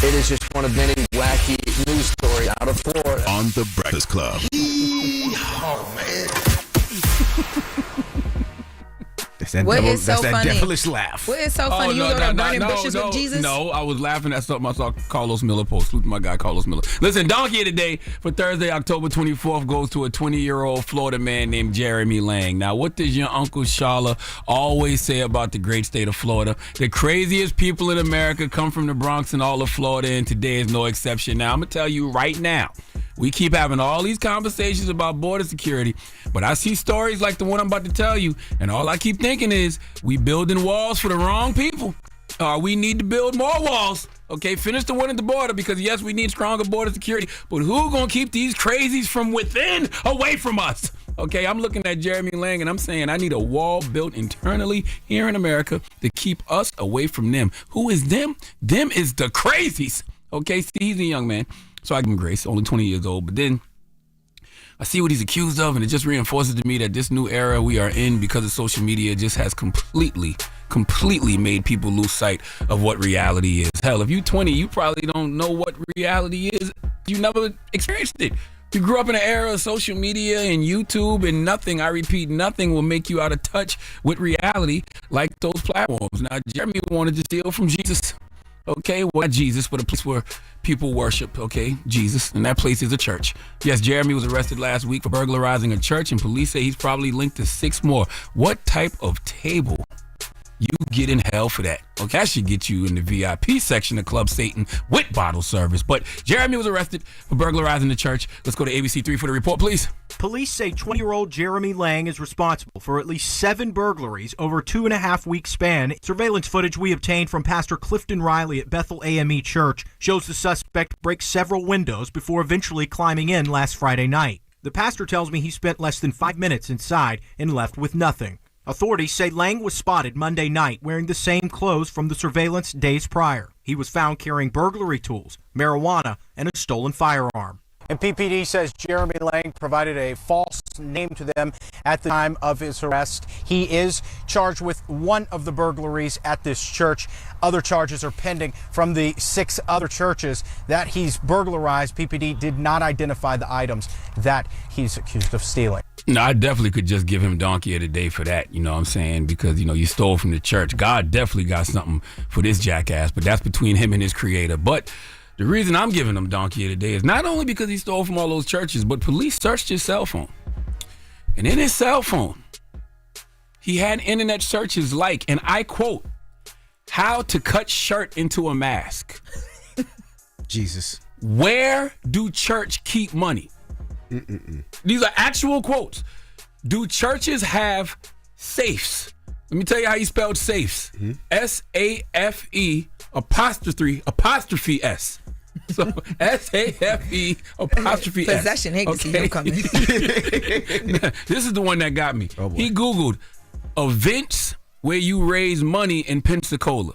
It is just one of many wacky news stories out of Florida. On the Breakfast Club. Oh, man. That's that, What is so that's that funny? devilish laugh. What is so funny? You go to burning bushes with Jesus? No, I was laughing at something I saw Carlos Miller post. Salute to my guy, Carlos Miller. Listen, Donkey today for Thursday, October 24th goes to a 20-year-old Florida man named Jeremy Lang. Now, what does your Uncle Shala always say about the great state of Florida? The craziest people in America come from the Bronx and all of Florida, and today is no exception. Now, I'm going to tell you right now, we keep having all these conversations about border security, but I see stories like the one I'm about to tell you, and all I keep thinking is we building walls for the wrong people. We need to build more walls. Okay, finish the one at the border because, yes, we need stronger border security, but who going to keep these crazies from within away from us? Okay, I'm looking at Jeremy Lang, and I'm saying I need a wall built internally here in America to keep us away from them. Who is them? Them is the crazies. Okay, see, he's a young man. So I give him grace, only 20 years old. But then I see what he's accused of, and it just reinforces to me that this new era we are in because of social media just has completely made people lose sight of what reality is. Hell, if you're 20, you probably don't know what reality is. You never experienced it. You grew up in an era of social media and YouTube, and nothing, I repeat, nothing will make you out of touch with reality like those platforms. Now, Jeremy wanted to steal from Jesus. Okay, well, not Jesus, but a place where people worship, okay, Jesus, and that place is a church. Yes, Jeremy was arrested last week for burglarizing a church, and police say he's probably linked to 6 more. What type of table? You get in hell for that. Okay, that should get you in the VIP section of Club Satan with bottle service. But Jeremy was arrested for burglarizing the church. Let's go to ABC3 for the report, please. Police say 20-year-old Jeremy Lang is responsible for at least 7 burglaries over a 2.5-week span. Surveillance footage we obtained from Pastor Clifton Riley at Bethel AME Church shows the suspect break several windows before eventually climbing in last Friday night. The pastor tells me he spent less than 5 minutes inside and left with nothing. Authorities say Lang was spotted Monday night wearing the same clothes from the surveillance days prior. He was found carrying burglary tools, marijuana, and a stolen firearm. And PPD says Jeremy Lang provided a false name to them at the time of his arrest. He is charged with one of the burglaries at this church. Other charges are pending from the 6 other churches that he's burglarized. PPD did not identify the items that he's accused of stealing. No, I definitely could just give him donkey of the day for that, you know what I'm saying? Because, you stole from the church. God definitely got something for this jackass, but that's between him and his creator. But the reason I'm giving him donkey of the day is not only because he stole from all those churches, but police searched his cell phone. And in his cell phone, he had internet searches like, and I quote, how to cut shirt into a mask. Jesus. Where do church keep money? These are actual quotes. Do churches have safes? Let me tell you how you spelled safes. S-A-F-E apostrophe S. So S-A-F-E apostrophe S. Possession. Hate to see him coming. This is the one that got me. Oh, boy. He Googled events where you raise money in Pensacola.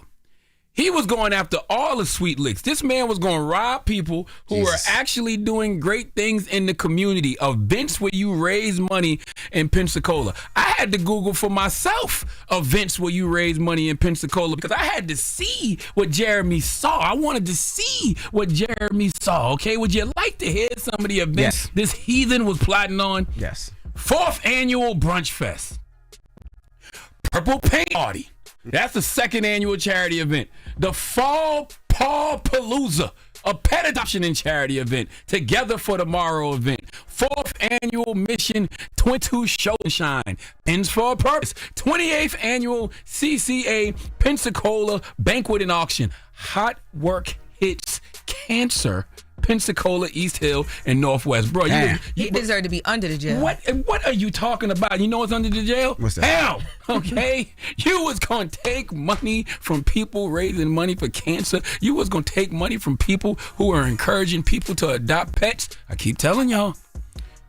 He was going after all the sweet licks. This man was going to rob people who were actually doing great things in the community. Events where you raise money in Pensacola. I had to Google for myself events where you raise money in Pensacola because I had to see what Jeremy saw. I wanted to see what Jeremy saw, okay? Would you like to hear some of the events this heathen was plotting on? Yes. 4th annual Brunch Fest. Purple Paint Party. That's the 2nd annual charity event. The Fall Paw Palooza, a pet adoption and charity event. Together for Tomorrow event. 4th annual Mission 22 Show and Shine. Pins for a Purpose. 28th annual CCA Pensacola Banquet and Auction. Hot Work Hits Cancer. Pensacola, East Hill, and Northwest. Bro, he deserved to be under the jail. What are you talking about? You know what's under the jail? What's that? Hell, okay? You was going to take money from people raising money for cancer. You was going to take money from people who are encouraging people to adopt pets. I keep telling y'all,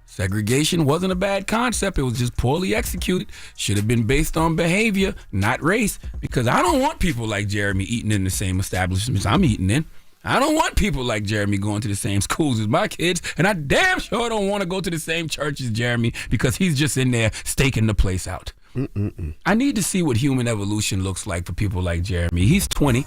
segregation wasn't a bad concept. It was just poorly executed. Should have been based on behavior, not race, because I don't want people like Jeremy eating in the same establishments I'm eating in. I don't want people like Jeremy going to the same schools as my kids, and I damn sure don't want to go to the same church as Jeremy because he's just in there staking the place out. I need to see what human evolution looks like for people like Jeremy. He's 20.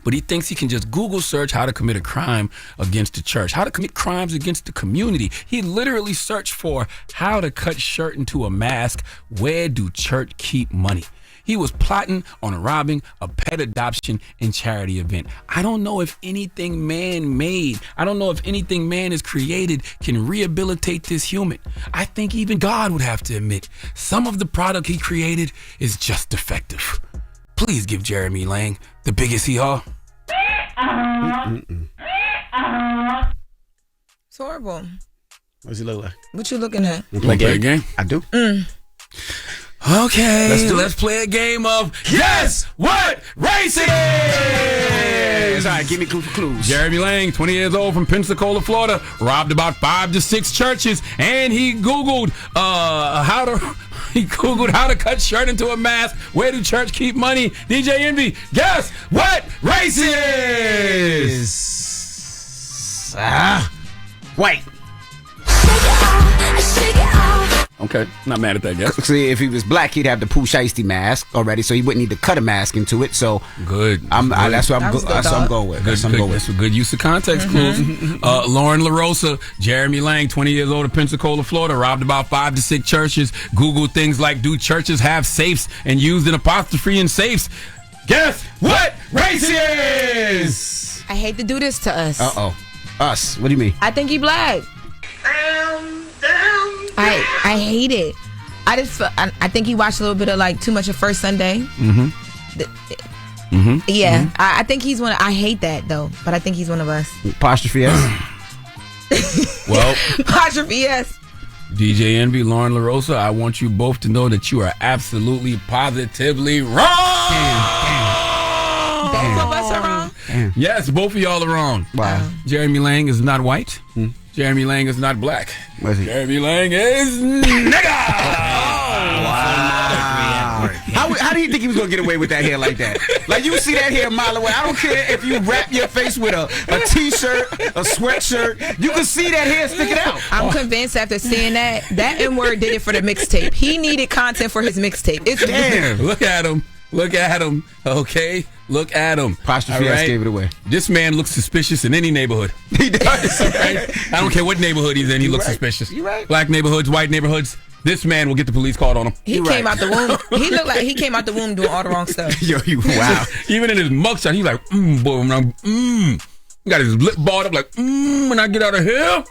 But he thinks he can just Google search how to commit a crime against the church, how to commit crimes against the community. He literally searched for how to cut shirt into a mask. Where do church keep money? He was plotting on robbing a pet adoption and charity event. I don't know if anything man-made, I don't know if anything man has created can rehabilitate this human. I think even God would have to admit some of the product he created is just defective. Please give Jeremy Lang the biggest hee-haw. It's horrible. What does he look like? What you looking at? Play a game? I do. Okay, let's play a game of Guess What Race It Is! All right, give me clues. Jeremy Lang, 20 years old from Pensacola, Florida, robbed about 5 to 6 churches, and he Googled how to cut shirt into a mask. Where do church keep money? DJ Envy, guess what race it is? White. Okay, not mad at that guess. See, if he was black, he'd have the Pooh Shiesty mask already, so he wouldn't need to cut a mask into it. So Good. that's what I'm going with. That's a good use of context clues. Lauren LaRosa, Jeremy Lang, 20 years old of Pensacola, Florida, robbed about 5 to 6 churches. Googled things like, do churches have safes, and used an apostrophe in safes. Guess what race it is? I hate to do this to us. Us. What do you mean? I think he black. I hate it. I think he watched a little bit of like too much of First Sunday. I think he's one. I hate that though, but I think he's one of us. Apostrophe S. Well, apostrophe S. DJ Envy, Lauren LaRosa, I want you both to know that you are absolutely, positively wrong. Both of us are wrong. Yes, both of y'all are wrong. Wow. Jeremy Lang is not white. Jeremy Lang is not black. What's he? Jeremy Lang is nigga. How do you think he was gonna get away with that hair like that? Like, you see that hair a mile away. I don't care if you wrap your face with a t-shirt, a sweatshirt. You can see that hair sticking out. I'm convinced after seeing that N-word did it for the mixtape. He needed content for his mixtape. It's Damn. Look at him. Look at him. Okay? Look at him. Apostrophe S gave it away. This man looks suspicious in any neighborhood. He does. Right? I don't care what neighborhood he's in. He looks suspicious. You right. Black neighborhoods, white neighborhoods. This man will get the police called on him. He came out the womb. He looked like he came out the womb doing all the wrong stuff. Yo, wow. Even in his mugshot, he's like, boy, got his lip balled up like, when I get out of here,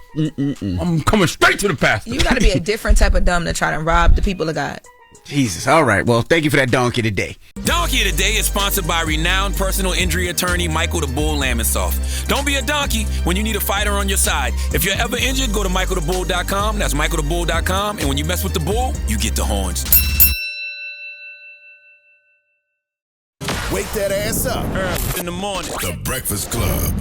I'm coming straight to the pastor. You got to be a different type of dumb to try to rob the people of God. Jesus. All right. Well, thank you for that donkey today. Donkey Today is sponsored by renowned personal injury attorney Michael the Bull Lamonsoff. Don't be a donkey when you need a fighter on your side. If you're ever injured, go to michaelthebull.com. That's michaelthebull.com. And when you mess with the bull, you get the horns. Wake that ass up. In the morning. The Breakfast Club.